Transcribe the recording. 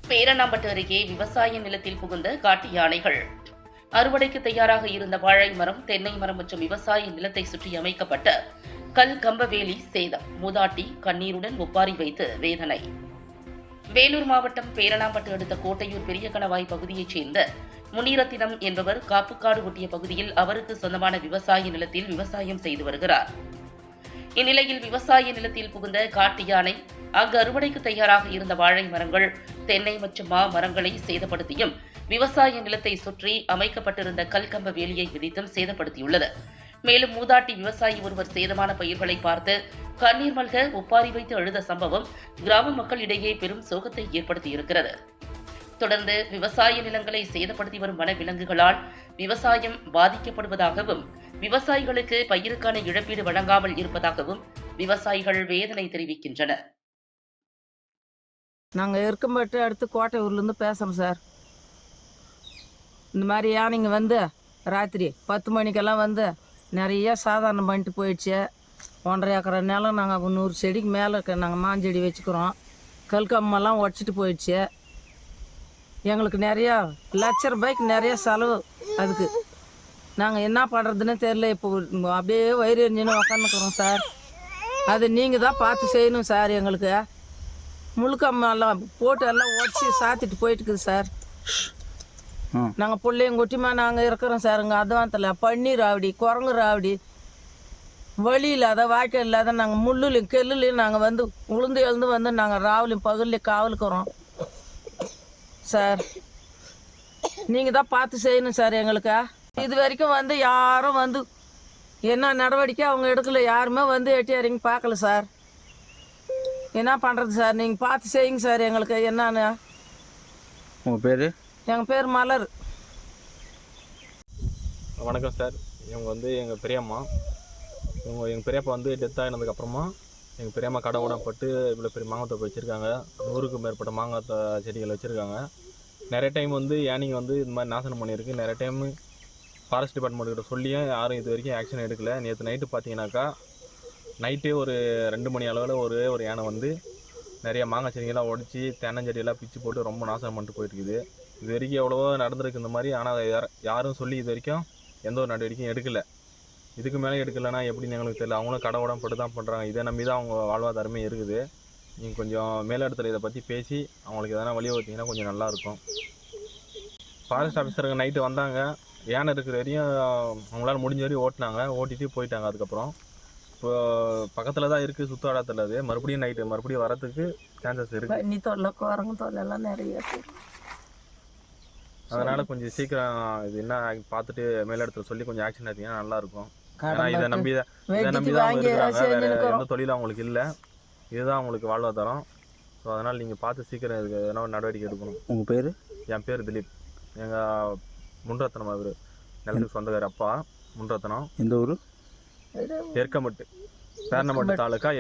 பேரணாம்பட்டு அருகே விவசாய நிலத்தில் புகுந்த காட்டு யானைகள். அறுவடைக்கு தயாராக இருந்த வாழை மரம், தென்னை மரம் மற்றும் விவசாய நிலத்தை சுற்றி அமைக்கப்பட்ட கல் கம்ப வேலி சேதம். மூதாட்டி கண்ணீருடன் ஒப்பாரி வைத்து வேதனை. வேலூர் மாவட்டம் பேரணாம்பட்டு அடுத்த கோட்டையூர் பெரிய கணவாய் பகுதியைச் சேர்ந்த முனிரத்தினம் என்பவர் காப்புக்காடு ஒட்டிய பகுதியில் அவருக்கு சொந்தமான விவசாய நிலத்தில் விவசாயம் செய்து வருகிறார். இந்நிலையில் விவசாய நிலத்தில் புகுந்த காட்டு யானை அங்கு அறுவடைக்கு தயாராக இருந்த வாழை மரங்கள், தென்னை மற்றும் மா மரங்களை சேதப்படுத்தியும் விவசாய நிலத்தை சுற்றி அமைக்கப்பட்டிருந்த கல்கம்ப வேலியை விதித்தும் சேதப்படுத்தியுள்ளது. மேலும் மூதாட்டி விவசாயி ஒருவர் சேதமான பயிர்களை பார்த்து கண்ணீர் மல்க ஒப்பாரி வைத்து அழுத சம்பவம் கிராம மக்களிடையே பெரும் சோகத்தை ஏற்படுத்தியிருக்கிறது. தொடர்ந்து விவசாய நிலங்களை சேதப்படுத்தி வரும் வனவிலங்குகளால் விவசாயம் பாதிக்கப்படுவதாகவும், விவசாயிகளுக்கு பயிருக்கான இழப்பீடு வழங்காமல் இருப்பதாகவும் விவசாயிகள் வேதனை தெரிவிக்கின்றனர். நாங்கள் இருக்கம்பட்டு அடுத்து கோட்டையூர்லேருந்து பேசுகிறோம் சார். இந்த மாதிரி யானைங்க வந்து ராத்திரி 10 மணிக்கெல்லாம் வந்து நிறைய சாதாரணம் பண்ணிட்டு போயிடுச்சு. 1.5 ஏக்கரை நிலம் நாங்கள் 100 செடிக்கு மேலே நாங்கள் மாஞ்செடி வச்சுக்கிறோம். கல்கம்மெல்லாம் உடச்சிட்டு போயிடுச்சு. எங்களுக்கு நிறையா ₹1,00,000 நிறைய செலவு. அதுக்கு நாங்கள் என்ன பண்ணுறதுன்னு தெரியல. இப்போ அப்படியே வயிறு எரிஞ்சுன்னு உக்காந்துக்கிறோம் சார். அது நீங்கள் தான் பார்த்து செய்யணும் சார். எங்களுக்கு முழுக்கம்மெல்லாம் போட்டு எல்லாம் உடச்சி சாத்திட்டு போயிட்டுக்குது சார். நாங்கள் பிள்ளைங்க குட்டிமா நாங்கள் இருக்கிறோம் சார். இங்கே அதுவாந்தல பன்னி ராவடி, குரங்கு ராவடி, வழி இல்லாத வாழ்க்கை இல்லாத நாங்கள் முள்ளுலையும் கெல்லுலையும் நாங்கள் வந்து உளுந்து எழுந்து வந்து நாங்கள் ராவலையும் பகல்லையும் காவலுக்கிறோம் சார். நீங்கள் தான் பார்த்து செய்யணும் சார். எங்களுக்கு இது வரைக்கும் வந்து யாரும் வந்து என்ன நடவடிக்கை அவங்க எடுக்கல. யாருமே வந்து எட்டி இறங்கி பார்க்கல சார். என்ன பண்ணுறது சார்? நீங்கள் பார்த்து செய்யுங்க சார். எங்களுக்கு என்னன்னு. உங்கள் பேர்? எங்கள் பேர் மலர். வணக்கம் சார். இவங்க வந்து எங்கள் பெரியம்மா. எங்கள் பெரியப்பா வந்து டெத் ஆகினதுக்கப்புறமா எங்கள் பெரியம்மா கடை உடம்பட்டு இவ்வளோ பெரிய மாங்காய் தோப்பு வச்சுருக்காங்க. 100க்கும் மேற்பட்ட மாங்காய் செடிகள் வச்சுருக்காங்க. நிறைய டைம் வந்து யானைங்க வந்து இந்த மாதிரி நாசனம் பண்ணியிருக்கு. நிறைய டைம் ஃபாரஸ்ட் டிபார்ட்மெண்ட்கிட்ட சொல்லியும் யாரும் இது வரைக்கும் ஆக்ஷன் எடுக்கலை. நேற்று நைட்டு பார்த்தீங்கன்னாக்கா நைட்டே ஒரு 2 மணி அளவில் ஒரு யானை வந்து நிறைய மாங்காய் செடிகள்லாம் உடச்சி தென்னஞ்செடியெல்லாம் பிச்சு போட்டு ரொம்ப நாசனம் பண்ணிட்டு போயிட்டுருக்குது. இது வரைக்கும் எவ்வளவோ நடந்திருக்கு இந்த மாதிரி. ஆனால் யாரும் சொல்லி இது வரைக்கும் எந்த ஒரு நடவடிக்கையும் எடுக்கலை. இதுக்கு மேலே எடுக்கலைன்னா எப்படின்னு எங்களுக்கு தெரியல. அவங்களும் கடை உடம்பட்டு தான் பண்ணுறாங்க. இதை நம்பி தான் அவங்க வாழ்வாதாரமே இருக்குது. நீங்கள் கொஞ்சம் மேலிடத்துல இதை பற்றி பேசி அவங்களுக்கு எதனா வழிவகுத்தீங்கன்னா கொஞ்சம் நல்லாயிருக்கும். ஃபாரஸ்ட் ஆஃபீஸருங்க நைட்டு வந்தாங்க. யானை இருக்கிற வரையும் அவங்களால முடிஞ்ச வரையும் ஓட்டிட்டு போயிட்டாங்க. அதுக்கப்புறம் இப்போ பக்கத்தில் தான் இருக்குது, சுற்றாடத்தில். அது மறுபடியும் நைட்டு மறுபடியும் வரத்துக்கு சான்சஸ் இருக்குது. நீ தொல்லை குரங்கு தொல்லைலாம் நிறைய. அதனால் கொஞ்சம் சீக்கிரம் இது என்ன பார்த்துட்டு மேலிடத்துல சொல்லி கொஞ்சம் ஆக்ஷன் எடுத்தீங்கன்னா நல்லாயிருக்கும். ஏன்னா இதை நம்பி தான் அவங்க இருக்கிறாங்க. வேறு எந்த தொழிலும் அவங்களுக்கு இல்லை. இதுதான் அவங்களுக்கு வாழ்வாதாரம். ஸோ அதனால் நீங்கள் பார்த்து சீக்கிரம் இதுக்கு எதனா ஒரு நடவடிக்கை எடுக்கணும். உங்கள் பேர்? என் பேர் திலீப். எங்கள் முன்ரத்னம் அவர் நிலத்துக்கு சொந்தக்கார அப்பா முன்ரத்னம். எந்த ஊர்? எருக்கம்பட்டு, பேரணாம்பட்டு தாலுக்கா.